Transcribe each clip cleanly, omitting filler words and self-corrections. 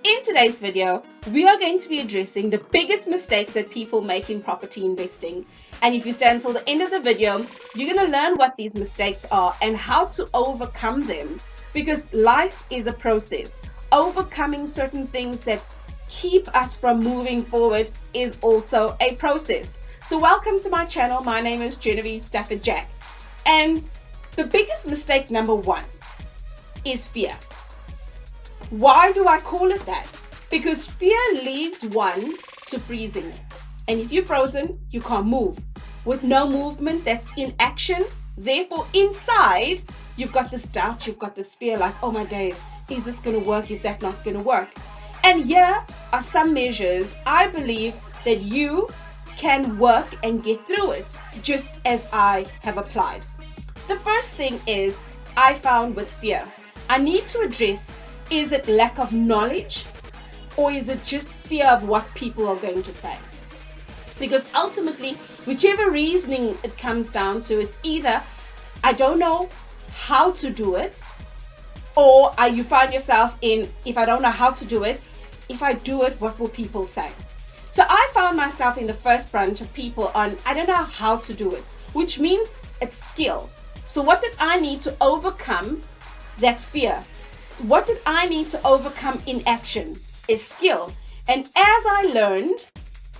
In today's video, we are going to be addressing the biggest mistakes that people make in property investing. And if you stay until the end of the video, you're going to learn what these mistakes are and how to overcome them. Because life is a process. Overcoming certain things that keep us from moving forward is also a process. So welcome to my channel. My name is Genevieve Stafford Jack. And the biggest mistake number one is fear. Why do I call it that? Because fear leads one to freezing. And if you're frozen, you can't move. With no movement, that's inaction. Therefore, inside, you've got this doubt, you've got this fear like, oh my days, is this going to work? Is that not going to work? And here are some measures I believe that you can work and get through it, just as I have applied. The first thing is, I found with fear, I need to address, is it lack of knowledge or is it just fear of what people are going to say? Because ultimately, whichever reasoning it comes down to, it's either I don't know how to do it, or you find yourself in, if I don't know how to do it, if I do it, what will people say? So I found myself in the first branch of people on, I don't know how to do it, which means it's skill. So what did I need to overcome that fear? What did I need to overcome in action is skill. And as I learned,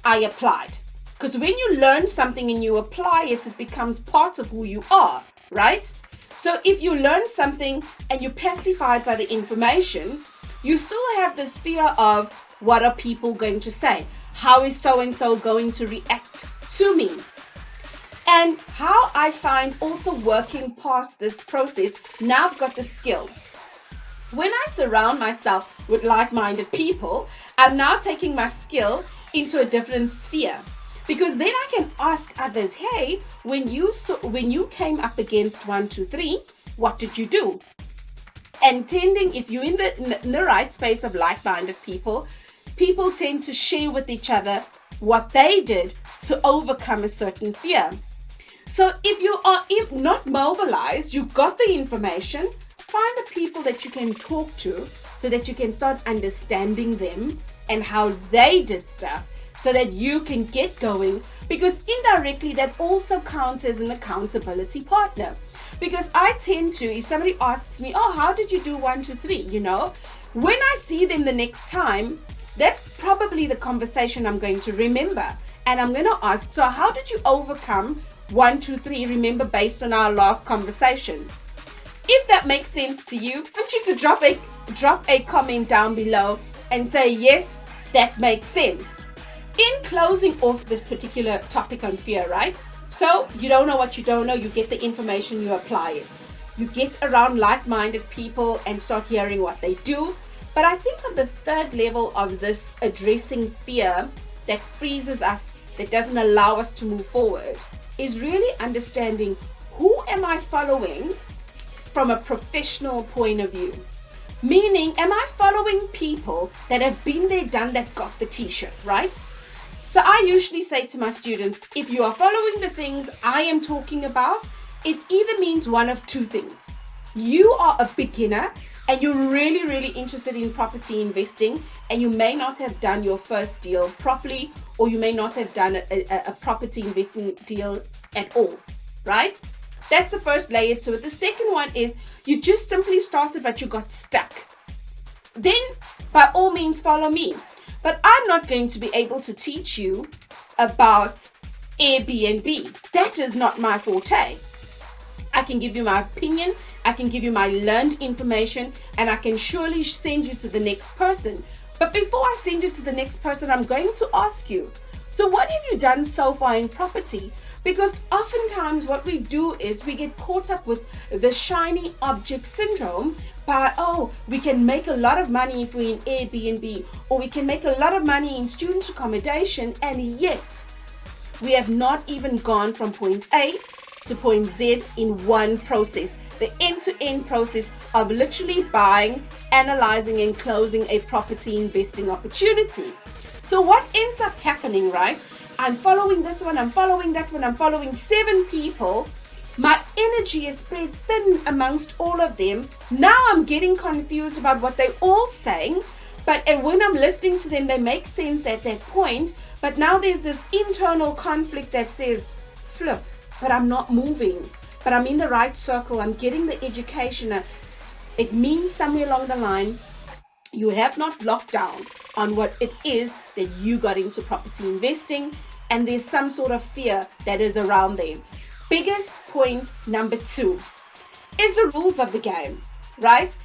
I applied. Because when you learn something and you apply it, it becomes part of who you are, right? So if you learn something and you're pacified by the information, you still have this fear of what are people going to say? How is so-and-so going to react to me? And how I find also working past this process, now I've got the skill. When I surround myself with like-minded people, I'm now taking my skill into a different sphere. Because then I can ask others, hey, when you came up against 1, 2, 3, what did you do? And if you're in the right space of like-minded people, people tend to share with each other what they did to overcome a certain fear. So if you are not mobilized, you got the information, find the people that you can talk to so that you can start understanding them and how they did stuff so that you can get going, because indirectly that also counts as an accountability partner. Because I tend to, if somebody asks me, oh, how did you do 1, 2, 3, when I see them the next time, that's probably the conversation I'm going to remember. And I'm going to ask, so how did you overcome 1, 2, 3, remember, based on our last conversation? If that makes sense to you, I want you to drop a comment down below and say, yes, that makes sense. In closing off this particular topic on fear, right? So you don't know what you don't know, you get the information, you apply it. You get around like-minded people and start hearing what they do. But I think on the third level of this addressing fear that freezes us, that doesn't allow us to move forward, is really understanding, who am I following from a professional point of view? Meaning, am I following people that have been there, done that, got the t-shirt, right? So I usually say to my students, if you are following the things I am talking about, it either means one of two things. You are a beginner and you're really, really interested in property investing, and you may not have done your first deal properly, or you may not have done a property investing deal at all, right? That's the first layer to it. The second one is you just simply started, but you got stuck. Then, by all means, follow me. But I'm not going to be able to teach you about Airbnb. That is not my forte. I can give you my opinion, I can give you my learned information, and I can surely send you to the next person. But before I send you to the next person, I'm going to ask you, so what have you done so far in property? Because oftentimes what we do is we get caught up with the shiny object syndrome by, oh, we can make a lot of money if we're in Airbnb, or we can make a lot of money in student accommodation, and yet we have not even gone from point A to point Z in one process. The end-to-end process of literally buying, analyzing, and closing a property investing opportunity. So what ends up happening, right? I'm following this one, I'm following that one, I'm following 7 people. My energy is spread thin amongst all of them. Now I'm getting confused about what they're all saying, And when I'm listening to them, they make sense at that point. But now there's this internal conflict that says, flip, but I'm not moving. But I'm in the right circle. I'm getting the education. It means somewhere along the line, you have not locked down on what it is that you got into property investing. And there's some sort of fear that is around there. Biggest point number 2 is the rules of the game, right?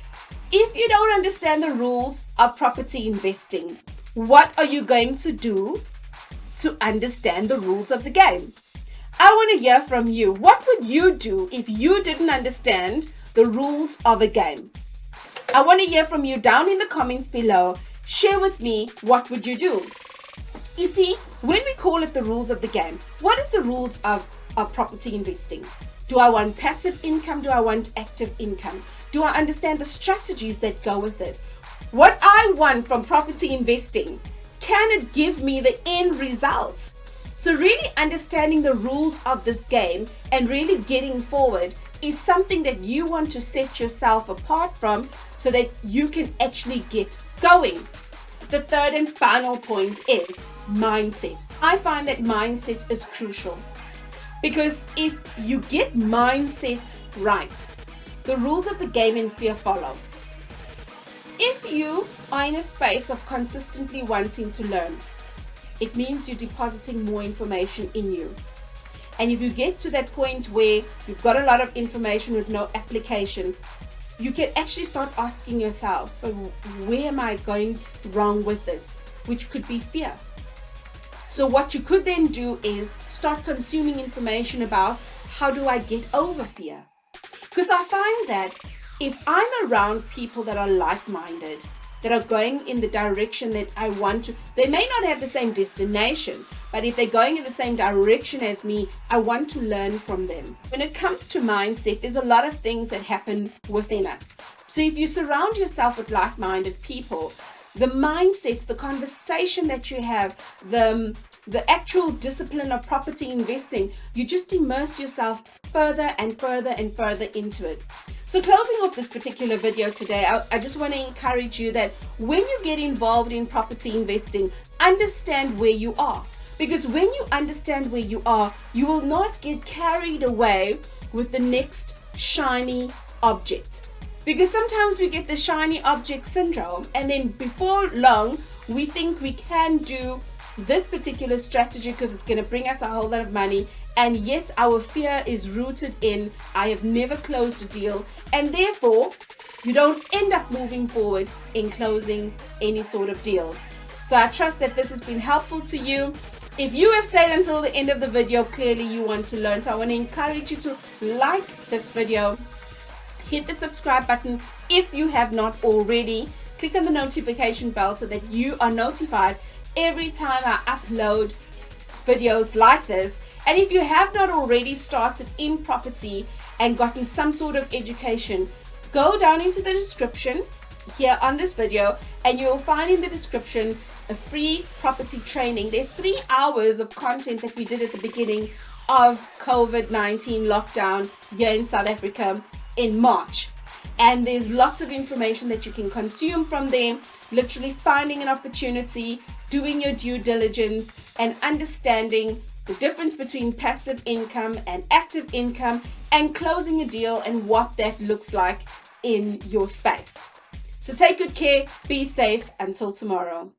If you don't understand the rules of property investing, what are you going to do to understand the rules of the game? I want to hear from you. What would you do if you didn't understand the rules of a game? I want to hear from you down in the comments below. Share with me, what would you do? You see, when we call it the rules of the game, what is the rules of property investing? Do I want passive income? Do I want active income? Do I understand the strategies that go with it? What I want from property investing, can it give me the end result? So really understanding the rules of this game and really getting forward is something that you want to set yourself apart from so that you can actually get going. The third and final point is mindset. I find that mindset is crucial because if you get mindset right, the rules of the game and fear follow. If you are in a space of consistently wanting to learn, it means you're depositing more information in you. And if you get to that point where you've got a lot of information with no application, you can actually start asking yourself, but where am I going wrong with this? Which could be fear. So what you could then do is start consuming information about how do I get over fear? Because I find that if I'm around people that are like-minded, that are going in the direction that I want to, they may not have the same destination, but if they're going in the same direction as me, I want to learn from them. When it comes to mindset, there's a lot of things that happen within us. So if you surround yourself with like-minded people, the mindsets, the conversation that you have, the actual discipline of property investing, you just immerse yourself further and further and further into it. So closing off this particular video today, I just want to encourage you that when you get involved in property investing, understand where you are. Because when you understand where you are, you will not get carried away with the next shiny object. Because sometimes we get the shiny object syndrome, and then before long, we think we can do this particular strategy because it's going to bring us a whole lot of money, and yet our fear is rooted in, I have never closed a deal, and therefore you don't end up moving forward in closing any sort of deals. So I trust that this has been helpful to you. If you have stayed until the end of the video, clearly you want to learn. So I want to encourage you to like this video, hit the subscribe button if you have not already, click on the notification bell so that you are notified every time I upload videos like this. And if you have not already started in property and gotten some sort of education, go down into the description here on this video and you'll find in the description a free property training. There's 3 hours of content that we did at the beginning of COVID-19 lockdown here in South Africa in March. And there's lots of information that you can consume from there, literally finding an opportunity, doing your due diligence, and understanding the difference between passive income and active income, and closing a deal and what that looks like in your space. So take good care, be safe, until tomorrow.